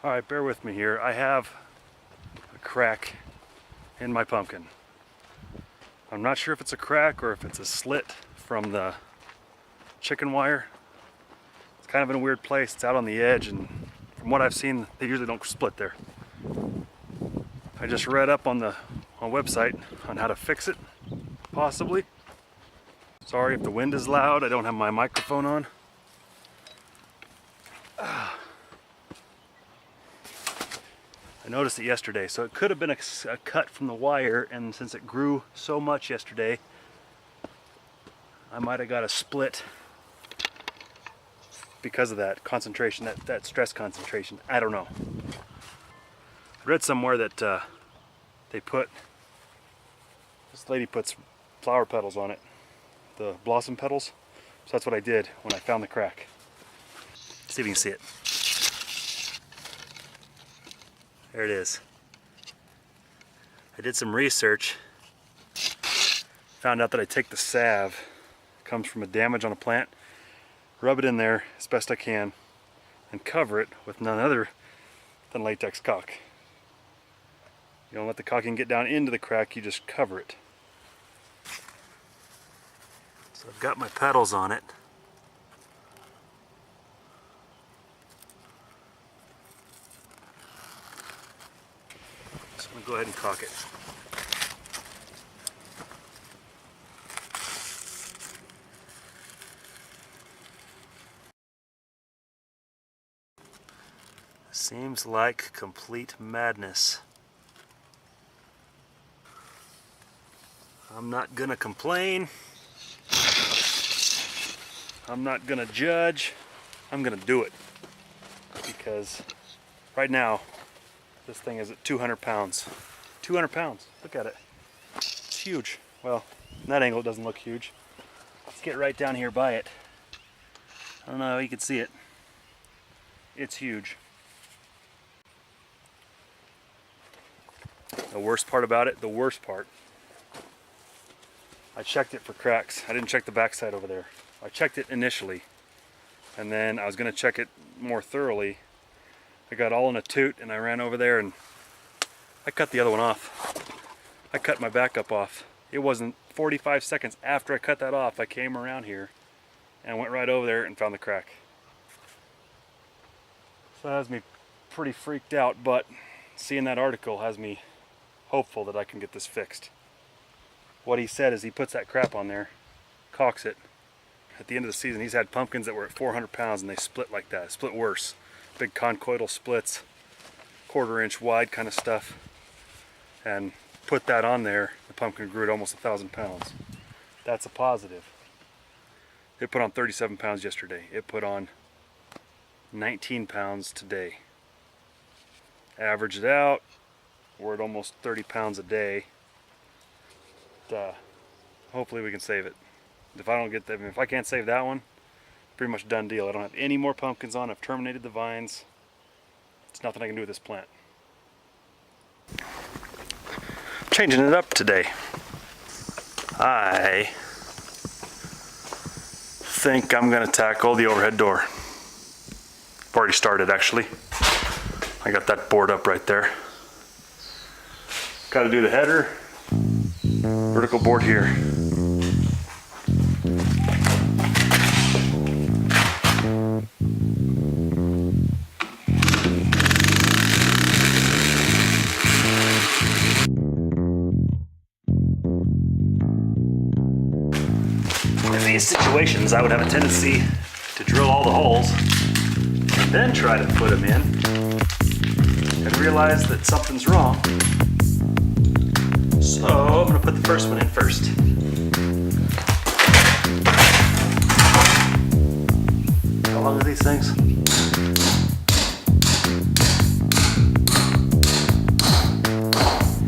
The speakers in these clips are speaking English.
Alright, bear with me here. I have a crack in my pumpkin. I'm not sure if it's a crack or if it's a slit from the chicken wire. It's kind of in a weird place. It's out on the edge, and from what I've seen, they usually don't split there. I just read up on the website on how to fix it, possibly. Sorry if the wind is loud. I don't have my microphone on. I noticed it yesterday, so it could have been a cut from the wire, and since it grew so much yesterday, I might have got a split because of that concentration, that stress concentration. I don't know. I read somewhere that this lady puts flower petals on it, the blossom petals. So that's what I did when I found the crack. See if you can see it. There it is. I did some research, found out that I take the salve, it comes from a damage on a plant, rub it in there as best I can, and cover it with none other than latex caulk. You don't let the caulking get down into the crack, you just cover it. So I've got my petals on it. So I'm going to go ahead and caulk it. Seems like complete madness. I'm not gonna complain. I'm not gonna judge. I'm gonna do it. Because right now, this thing is at 200 pounds. 200 pounds, look at it. It's huge. Well, from that angle it doesn't look huge. Let's get right down here by it. I don't know how you can see it. It's huge. The worst part about it, the worst part, I checked it for cracks. I didn't check the backside over there. I checked it initially, and then I was going to check it more thoroughly. I got all in a toot, and I ran over there and I cut the other one off. I cut my backup off. It wasn't 45 seconds after I cut that off, I came around here and went right over there and found the crack. So that has me pretty freaked out, but seeing that article has me hopeful that I can get this fixed. What he said is he puts that crap on there, caulks it. At the end of the season, he's had pumpkins that were at 400 pounds and they split like that, split worse. Big conchoidal splits, 1/4 inch wide kind of stuff. And put that on there, the pumpkin grew at almost 1,000 pounds. That's a positive. It put on 37 pounds yesterday. It put on 19 pounds today. Average it out, we're at almost 30 pounds a day. Hopefully we can save it. If I don't get that, if I can't save that one, pretty much done deal. I don't have any more pumpkins on. I've terminated the vines. There's nothing I can do with this plant. Changing it up today. I think I'm going to tackle the overhead door. I've already started actually. I got that board up right there. Got to do the header, vertical board here. In these situations, I would have a tendency to drill all the holes and then try to put them in and realize that something's wrong. So I'm going to put the first one in first. How long are these things?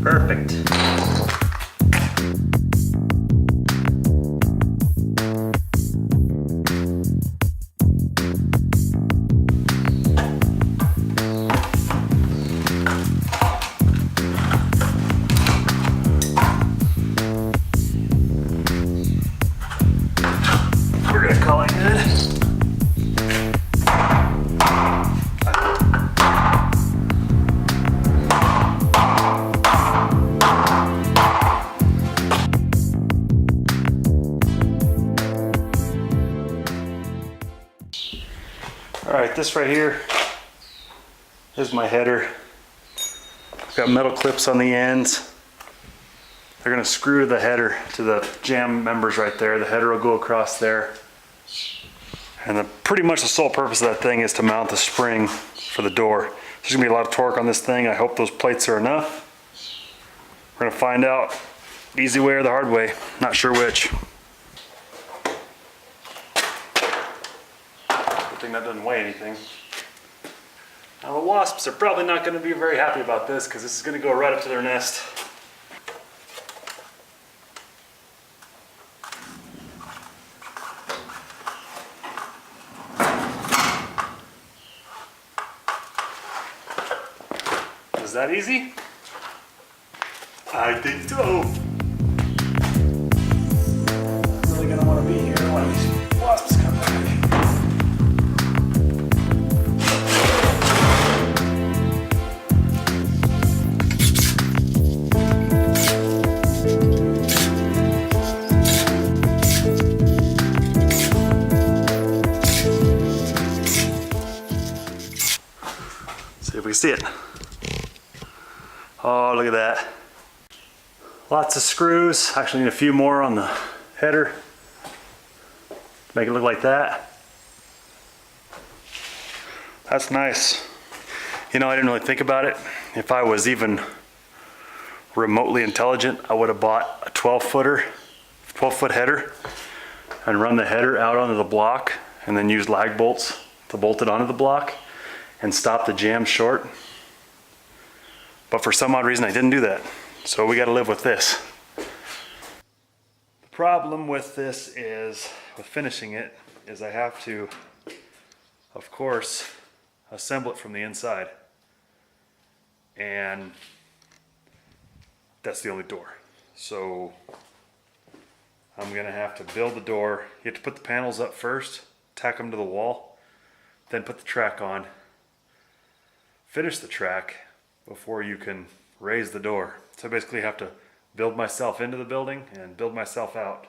Perfect. We're gonna call it good. this right here. Here's my header. I've got metal clips on the ends. They're gonna screw to the header, to the jam members right there. The header will go across there. And pretty much the sole purpose of that thing is to mount the spring for the door. There's gonna be a lot of torque on this thing. I hope those plates are enough. We're gonna find out. Easy way or the hard way. Not sure which. Good thing that doesn't weigh anything. Now the wasps are probably not gonna be very happy about this because this is gonna go right up to their nest. Is that easy? I think so. I'm really gonna want to be here when these wasps come back. See if we can see it. Oh, look at that. Lots of screws. Actually need a few more on the header. Make it look like that. That's nice. You know, I didn't really think about it. If I was even remotely intelligent, I would have bought a 12-foot header and run the header out onto the block and then use lag bolts to bolt it onto the block and stop the jam short. But for some odd reason I didn't do that. So we got to live with this. The problem with this is, with finishing it, is I have to, of course, assemble it from the inside. And that's the only door. So I'm gonna have to build the door. You have to put the panels up first, tack them to the wall, then put the track on, finish the track before you can raise the door. So I basically have to build myself into the building and build myself out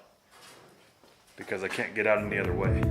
because I can't get out any other way.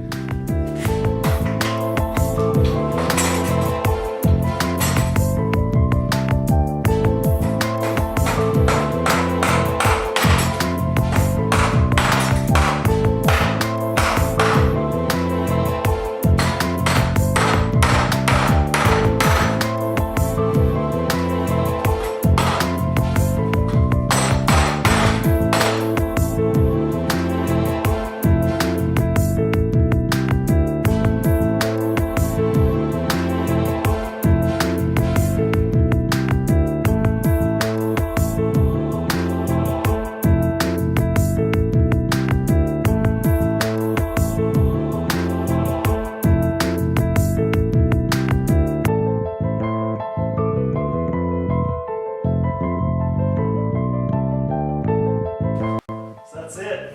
That's it.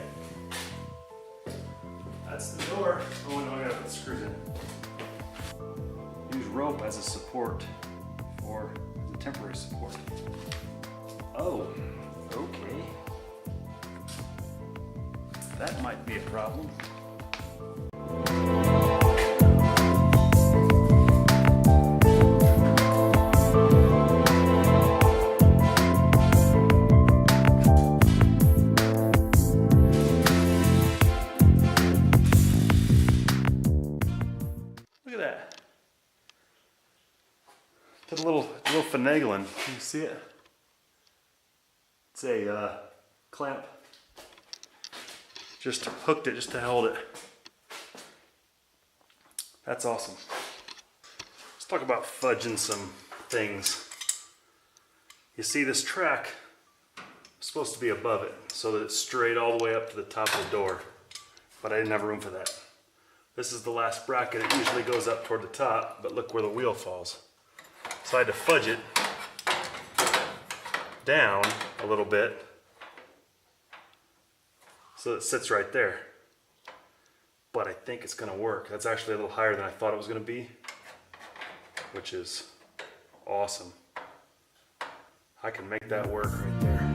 That's the door. Oh no, I gotta put the screws in. Use rope as a support, or a temporary support. Oh, okay. That might be a problem. Did a little finagling. Can you see it? It's a clamp. Just hooked it just to hold it. That's awesome. Let's talk about fudging some things. You see this track is supposed to be above it so that it's straight all the way up to the top of the door. But I didn't have room for that. This is the last bracket. It usually goes up toward the top, but look where the wheel falls. So I had to fudge it down a little bit so it sits right there. But I think it's going to work. That's actually a little higher than I thought it was going to be, which is awesome. I can make that work right there.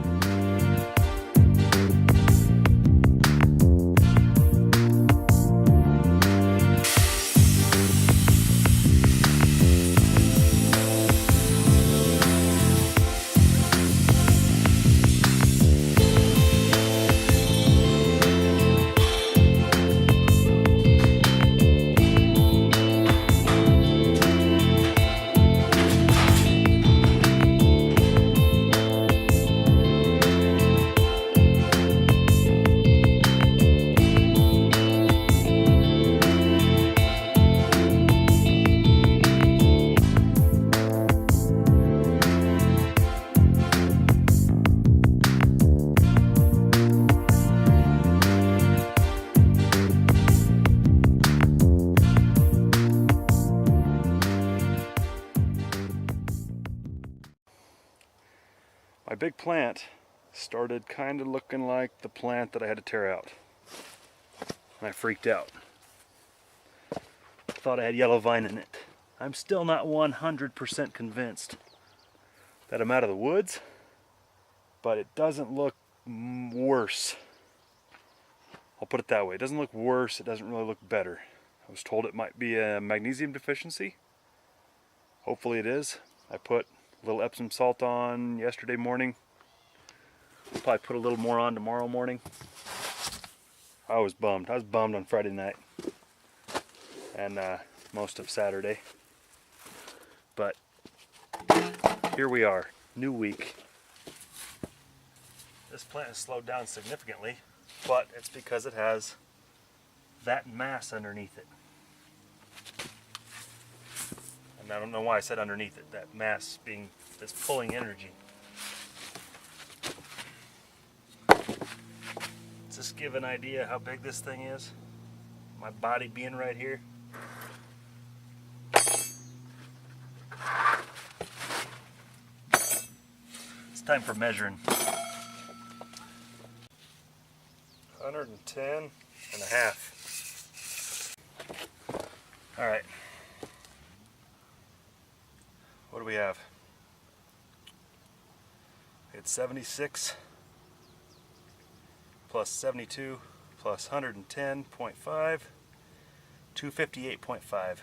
My big plant started kind of looking like the plant that I had to tear out. And I freaked out. Thought I had yellow vine in it. I'm still not 100% convinced that I'm out of the woods, but it doesn't look worse. I'll put it that way. It doesn't look worse, it doesn't really look better. I was told it might be a magnesium deficiency. Hopefully it is. I put a little Epsom salt on yesterday morning. I'll probably put a little more on tomorrow morning. I was bummed. I was bummed on Friday night and most of Saturday. But here we are, new week. This plant has slowed down significantly, but it's because it has that mass underneath it. And I don't know why I said underneath it, that mass being this pulling energy. Does this give an idea how big this thing is? My body being right here. It's time for measuring. 110 and a half. All right. What do we have? It's 76 plus 72 plus 110.5, 258.5.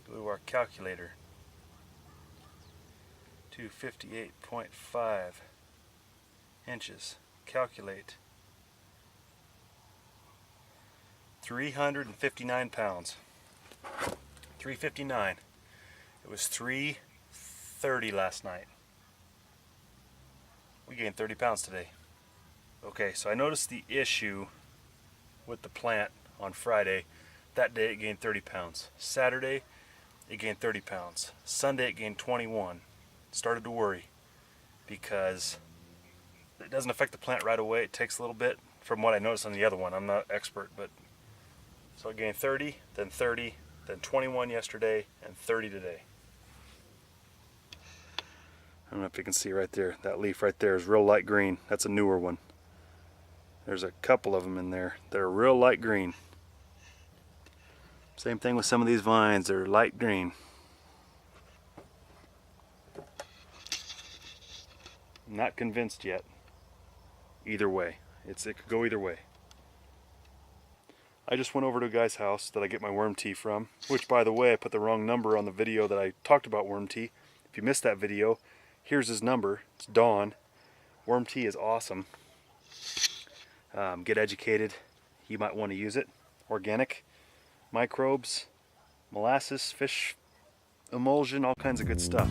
Go to our calculator. 258.5 inches. Calculate. 359 pounds. 359. It was 330 last night. We gained 30 pounds today. Okay, so I noticed the issue with the plant on Friday. That day it gained 30 pounds. Saturday it gained 30 pounds. Sunday it gained 21. Started to worry because it doesn't affect the plant right away. It takes a little bit from what I noticed on the other one. I'm not an expert, but so I gained 30, then 30, then 21 yesterday, and 30 today. I don't know if you can see right there. That leaf right there is real light green. That's a newer one. There's a couple of them in there that are real light green. Same thing with some of these vines. They're light green. I'm not convinced yet. Either way. It could go either way. I just went over to a guy's house that I get my worm tea from, which, by the way, I put the wrong number on the video that I talked about worm tea. If you missed that video, here's his number. It's Dawn. Worm tea is awesome. Get educated. You might want to use it. Organic, microbes, molasses, fish emulsion, all kinds of good stuff.